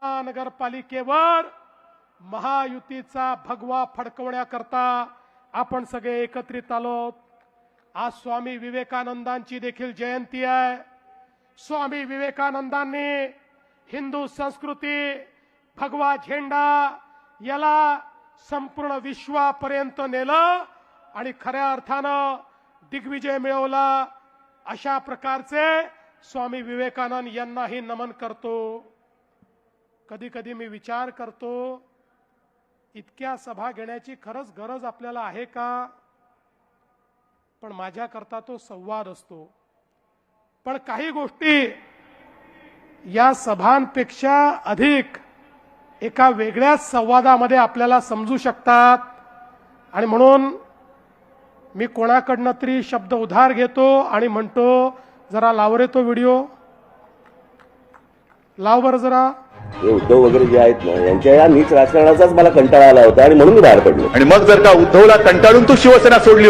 महानगरपालिकेवर महायुतीचा भगवा फडकवण्याकरता आपण सगळे एकत्रित आलोत। आज स्वामी विवेकानंदांची देखील जयंती आहे। स्वामी विवेकानंदांनी हिंदू संस्कृती भगवा झेंडा याला संपूर्ण विश्वापर्यंत नेलं आणि खऱ्या अर्थानं दिग्विजय मिळवला। अशा प्रकारचे स्वामी विवेकानंद यांनाही नमन करतो। कधी कधी मी विचार करतो, इतक्या सभा घेण्याची खरंच गरज आपल्याला आहे का? पण माझ्याकरता तो संवाद असतो। पण काही गोष्टी या सभांपेक्षा अधिक एका वेगळ्याच संवादामध्ये आपल्याला समजू शकतात। आणि म्हणून मी कोणाकडनं तरी शब्द उधार घेतो आणि म्हणतो, जरा लाव रे तो व्हिडिओ, लाव बरं जरा। हे उद्धव वगैरे जे आहेत ना, यांच्या या नीच राजकारणाचाच मला कंटाळा आला होता आणि म्हणून मी बाहेर पडलो। आणि मग जर का उद्धवला कंटाळून तू शिवसेना सोडली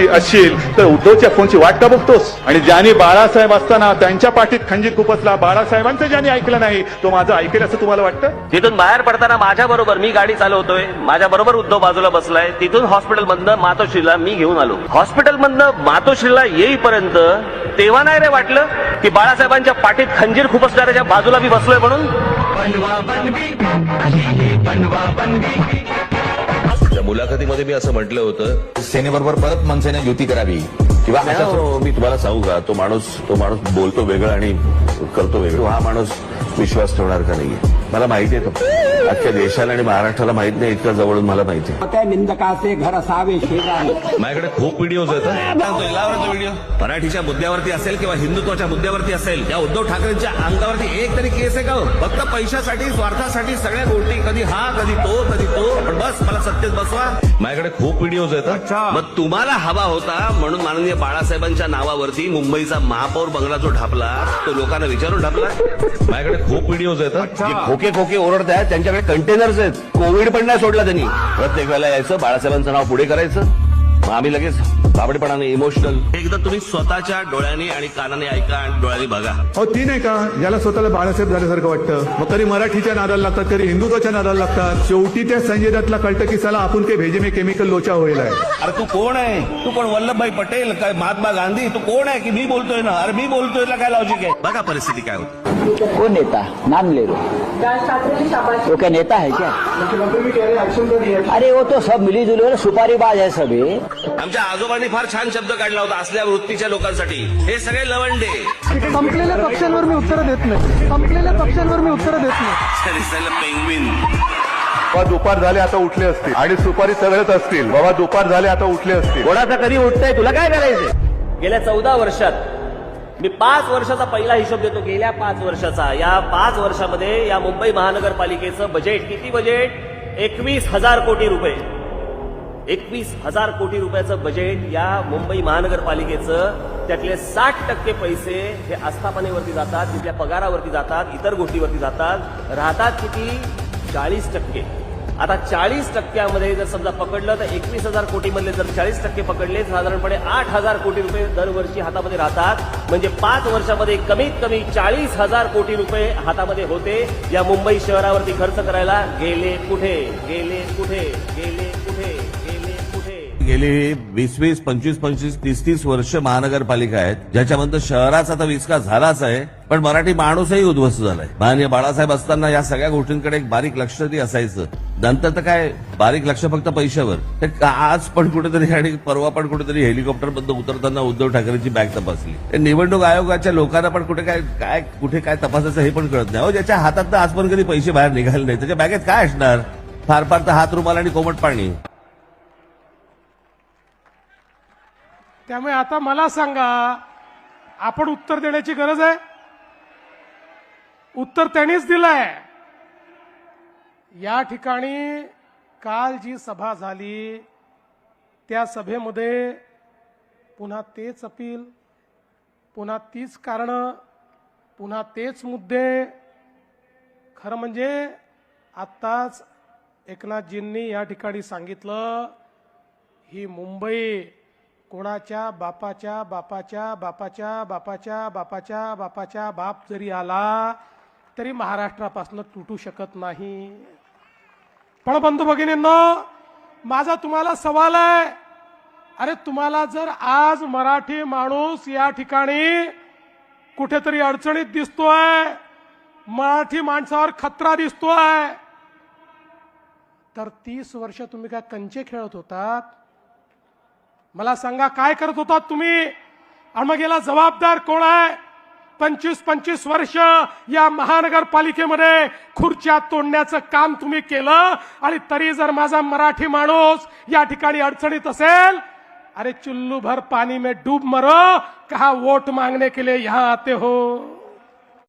असशील तर उद्धवच्या फोनची वाट का बघतोस? आणि ज्यांनी बाळासाहेब असताना त्यांच्या पाठीत खंजीर खुपसला, बाळासाहेबांचं ज्यांनी ऐकलं नाही तो माझं ऐकेल असं तुम्हाला वाटतं? तिथून बाहेर पडताना माझ्या बरोबर मी गाडी चालवतोय, माझ्या बरोबर उद्धव बाजूला बसलाय। तिथून हॉस्पिटल मधनं मातोश्रीला मी घेऊन आलो। हॉस्पिटल मधनं मातोश्रीला येईपर्यंत तेव्हा नाही रे वाटलं की बाळासाहेबांच्या पाठीत खंजीर खुपसणाऱ्याच्या बाजूला मी बसलोय म्हणून। त्या मुलाखतीमध्ये मी असं म्हटलं होतं, सेनेबरोबर परत मनसेने युती करावी किंवा मी तुम्हाला सांगू का, तो माणूस बोलतो वेगळं आणि करतो वेगळं। हा माणूस विश्वास ठेवणार का नाहीये मला माहिती आहे। तो अख्ख्या देशाला आणि महाराष्ट्राला माहित नाही, इतकं जवळून मला माहिती आहे। त्या निंदकाचे घर असावे शेजारी। माझ्याकडे खूप व्हिडिओज आहेत। व्हिडिओ मराठीच्या मुद्द्यावरती असेल किंवा हिंदुत्वाच्या मुद्द्यावरती असेल, या उद्धव ठाकरेंच्या अंगावरती एक तरी केस आहे का? फक्त पैशासाठी, स्वार्थासाठी सगळ्या गोष्टी, कधी हा कधी तो, पण बस मला सत्तेत बसवा। माझ्याकडे खूप व्हिडिओज आहेत। मग तुम्हाला हवा होता म्हणून माननीय बाळासाहेबांच्या नावावरती मुंबईचा महापौर बंगला जो ढापला तो लोकांना विचारून ढापला। माझ्याकडे खूप व्हिडिओज आहेत। जे खोके ओरडत आहेत त्यांच्याकडे कंटेनर्स आहेत। कोविड पण नाही सोडला त्यांनी। प्रत्येक वेळेला यायचं, बाळासाहेबांचं नाव पुढे करायचं, मग आम्ही लगेच बाबडेपणाने इमोशनल। एकदा तुम्ही स्वतःच्या डोळ्याने आणि कानाने ऐका आणि डोळ्याने बघा। हो ती नाही का ज्याला स्वतःला बाळासाहेब झाल्यासारखं वाटतं, मग कधी मराठीच्या नादाला लागतात, कधी हिंदुत्वाच्या नादाला लागतात। शेवटी त्या संजय दत्तला कळतं की साला आपण काही भेजे में केमिकल लोचा होईल आहे। अरे तू कोण आहे? तू कोण? वल्लभभाई पटेल काय महात्मा गांधी? तू कोण आहे की मी बोलतोय ना? अरे मी बोलतोय ना, काय लॉजिक आहे? बघा परिस्थिती काय होती। वो नेता नाम ले लो, वो क्या नेता है क्या? अरे वो तो सब मिली जुली सुपारीबाज है सभी। आमच्या आजोबांनी फार छान शब्द काढला होता असल्या वृत्तीच्या लोकांसाठी, हे सगळे लवंडे। संपलेल्या पक्षांवर मी उत्तर देत नाही, संपलेल्या पक्षांवर मी उत्तर देत नाही। पेंग्विन दुपार झाले आता उठले असतील आणि सुपारी सगळेच असतील। बाबा दुपार झाले आता उठले असतील। कोणाचा कधी उठतंय, तुला काय करायचंय? गेल्या 14 वर्षात मी 5 वर्षाचा पहिला हिशोब देतो। गेल्या 5 वर्षाचा, या 5 वर्षामध्ये या मुंबई महानगरपालिकेचं बजेट किती? बजेट 21,000 कोटी रुपये। 21,000 कोटी रुपयाचं बजेट या मुंबई महानगरपालिकेचं। त्यातले 60% पैसे हे आस्थापनेवरती जातात, तिथल्या पगारावरती जातात, इतर गोष्टीवरती जातात। राहतात किती? 40%। आता 40%मध्ये जर समजा पकडलं तर 21,000 कोटी मधले जर 40% पकडले, साधारणपणे 8,000 कोटी रुपये दरवर्षी हातामध्ये राहतात। म्हणजे 5 वर्षामध्ये कमीत कमी 40,000 कोटी रुपये हातामध्ये होते। या मुंबई शहरावरती खर्च करायला गेले कुठे? गेली 20, 25, 30 वर्ष महानगरपालिका आहेत, ज्याच्यामध्ये शहराचा तर विकास झालाच आहे, पण मराठी माणूसही उद्ध्वस्त झालाय। माननीय बाळासाहेब असताना या सगळ्या गोष्टींकडे एक बारीक लक्ष तरी असायचं। नंतर तर काय बारीक लक्ष फक्त पैशावर। ते आज पण कुठेतरी आणि परवा पण कुठेतरी हेलिकॉप्टर मधून उतरताना उद्धव ठाकरेंची बॅग तपासली। निवडणूक आयोगाच्या लोकांना पण कुठे काय तपासायचं हे पण कळत नाही। ज्याच्या हातात आजपर्यंत कधी पैसे बाहेर निघाले नाही, त्याच्या बॅगेत काय असणार? फार तर हात रुमाल आणि कोमट पाणी। त्यामुळे आता मला सांगा, आपण उत्तर देण्याची गरज आहे? उत्तर त्यांनीच दिलंय। या ठिकाणी काल जी सभा झाली त्या सभेमध्ये पुन्हा तेच अपील, पुन्हा तीच कारणं, पुन्हा तेच मुद्दे। खरं म्हणजे आत्ताच एकनाथजींनी या ठिकाणी सांगितलं, ही मुंबई कोणाच्या बापाच्या बापाच्या बापाच्या बापाच्या बापाच्या बापाच्या बाप जरी आला तरी महाराष्ट्रापासून तुटू शकत नाही. पण बंधू भगिनींनो, माझा तुम्हाला सवाल आहे, अरे तुम्हाला जर आज मराठी माणूस या ठिकाणी कुठेतरी अडचणीत दिसतोय, मराठी माणसावर खतरा दिसतोय, तर 30 वर्ष तुम्ही काय कंचे खेळत होतात? मला सांगा, काय करत होतात तुम्ही? आणि मग याला जबाबदार कोण आहे? 25-25 वर्ष या महानगरपालिकेमध्ये खुर्च्या तोडण्याचं काम तुम्ही केलं, आणि तरी जर माझा मराठी माणूस या ठिकाणी अडचणीत असेल, अरे चुल्लू भर पानी में डूब मरो, कहा वोट मांगने के लिए यहां आते हो?